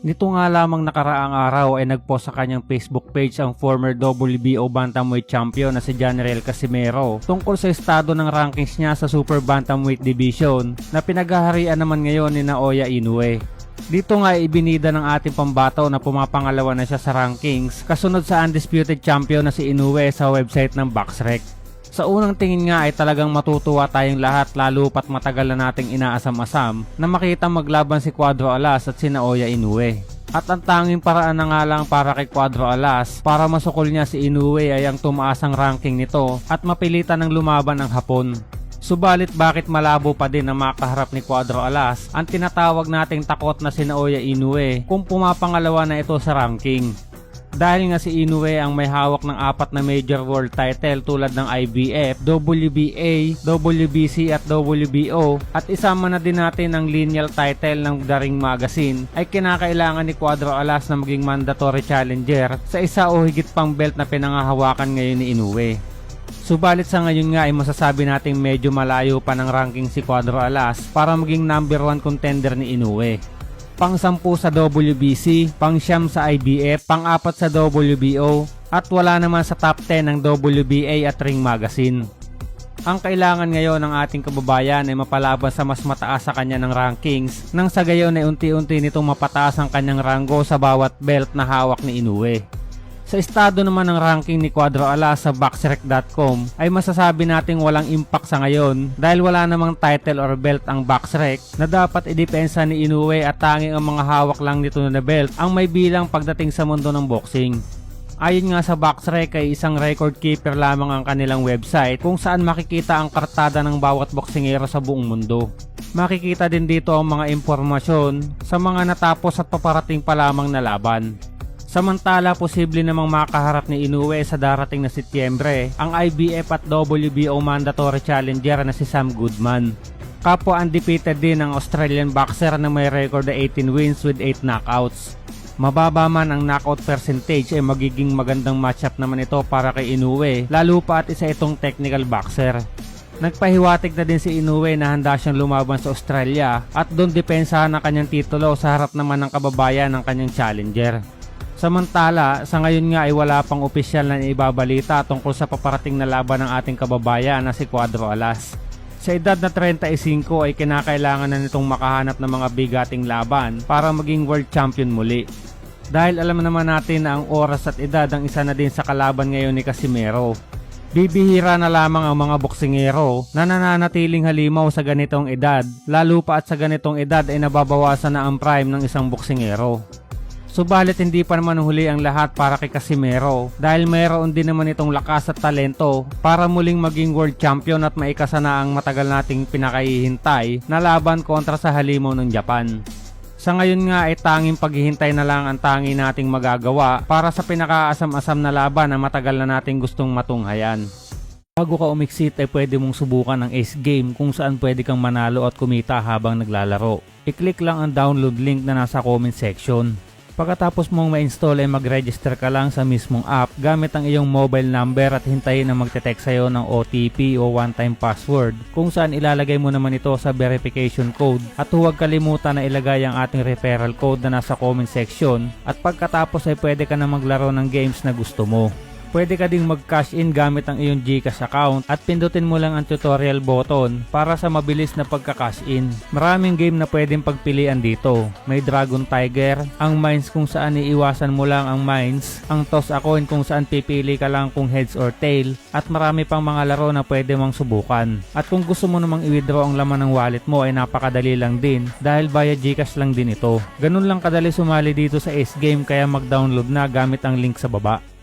Nito nga lamang nakaraang araw ay nagpost sa kanyang Facebook page ang former WBO Bantamweight Champion na si Janriel Casimero tungkol sa estado ng rankings niya sa Super Bantamweight Division na pinaghaharian naman ngayon ni Naoya Inoue. Dito nga ibinida ng ating pambato na pumapangalawa na siya sa rankings kasunod sa undisputed champion na si Inoue sa website ng BoxRec. Sa unang tingin nga ay talagang matutuwa tayong lahat lalo pat matagal na nating inaasam-asam na makita maglaban si Cuadro Alas at si Naoya Inoue. At ang tanging paraan na nga lang para kay Cuadro Alas para masukol niya si Inoue ay ang tumaas ang ranking nito at mapilitan ng lumaban ang Hapon. Subalit bakit malabo pa din na makaharap ni Cuadro Alas ang tinatawag nating takot na si Naoya Inoue kung pumapangalawa na ito sa ranking? Dahil nga si Inoue ang may hawak ng 4 na major world title tulad ng IBF, WBA, WBC at WBO at isama na din natin ang lineal title ng The Ring Magazine ay kinakailangan ni Cuadro Alas na maging mandatory challenger sa isa o higit pang belt na pinangahawakan ngayon ni Inoue. Subalit sa ngayon nga ay masasabi nating medyo malayo pa ng ranking si Cuadro Alas para maging number 1 contender ni Inoue. Pang-10 sa WBC, pang-9 sa IBF, pang-4 sa WBO, at wala naman sa top 10 ng WBA at Ring Magazine. Ang kailangan ngayon ng ating kababayan ay mapalaban sa mas mataas sa kanya ng rankings nang sa gayon ay unti-unti nitong mapataas ang kanyang ranggo sa bawat belt na hawak ni Inoue. Sa estado naman ng ranking ni Cuadro Alas sa boxrec.com ay masasabi nating walang impact sa ngayon dahil wala namang title or belt ang boxrec na dapat idepensa ni Inoue at tanging ang mga hawak lang nito na belt ang may bilang pagdating sa mundo ng boxing. Ayon nga sa boxrec ay isang record keeper lamang ang kanilang website kung saan makikita ang kartada ng bawat boksingero sa buong mundo. Makikita din dito ang mga impormasyon sa mga natapos at paparating pa lamang na laban. Samantala, posible namang makaharap ni Inoue sa darating na Setyembre ang IBF at WBO mandatory challenger na si Sam Goodman. Kapwa undefeated din ang Australian boxer na may record na 18 wins with 8 knockouts. Mababa man ang knockout percentage ay magiging magandang matchup naman ito para kay Inoue lalo pa at isa itong technical boxer. Nagpahiwatig na din si Inoue na handa siyang lumaban sa Australia at doon depensahan ang kanyang titulo sa harap naman ng kababayan ng kanyang challenger. Samantala, sa ngayon nga ay wala pang opisyal na ibabalita tungkol sa paparating na laban ng ating kababayan na si Cuadro Alas. Sa edad na 35 ay kinakailangan na nitong makahanap ng mga bigating laban para maging world champion muli. Dahil alam naman natin na ang oras at edad ang isa na din sa kalaban ngayon ni Casimero. Bibihira na lamang ang mga boksingero na nananatiling halimaw sa ganitong edad, lalo pa at sa ganitong edad ay nababawasan na ang prime ng isang boksingero. Subalit hindi pa naman huli ang lahat para kay Casimero dahil mayroon din naman itong lakas at talento para muling maging world champion at maikasa na ang matagal nating pinakahihintay na laban kontra sa halimaw ng Japan. Sa ngayon nga ay tanging paghihintay na lang ang tangi nating magagawa para sa pinakaasam-asam na laban na matagal na nating gustong matunghayan. Bago ka umiksit ay pwede mong subukan ang Ace Game kung saan pwede kang manalo at kumita habang naglalaro. I-click lang ang download link na nasa comment section. Pagkatapos mong ma-install ay mag-register ka lang sa mismong app gamit ang iyong mobile number at hintayin na magte-text sa'yo ng OTP o one-time password kung saan ilalagay mo naman ito sa verification code at huwag kalimutan na ilagay ang ating referral code na nasa comment section at pagkatapos ay pwede ka na maglaro ng games na gusto mo. Pwede ka ding mag-cash in gamit ang iyong GCash account at pindutin mo lang ang tutorial button para sa mabilis na pagka-cash in. Maraming game na pwedeng pagpilian dito. May Dragon Tiger, ang mines kung saan iiwasan mo lang ang mines, ang toss a coin kung saan pipili ka lang kung heads or tail, at marami pang mga laro na pwede mong subukan. At kung gusto mo namang i-withdraw ang laman ng wallet mo ay napakadali lang din dahil via GCash lang din ito. Ganun lang kadali sumali dito sa Ace Game kaya mag-download na gamit ang link sa baba.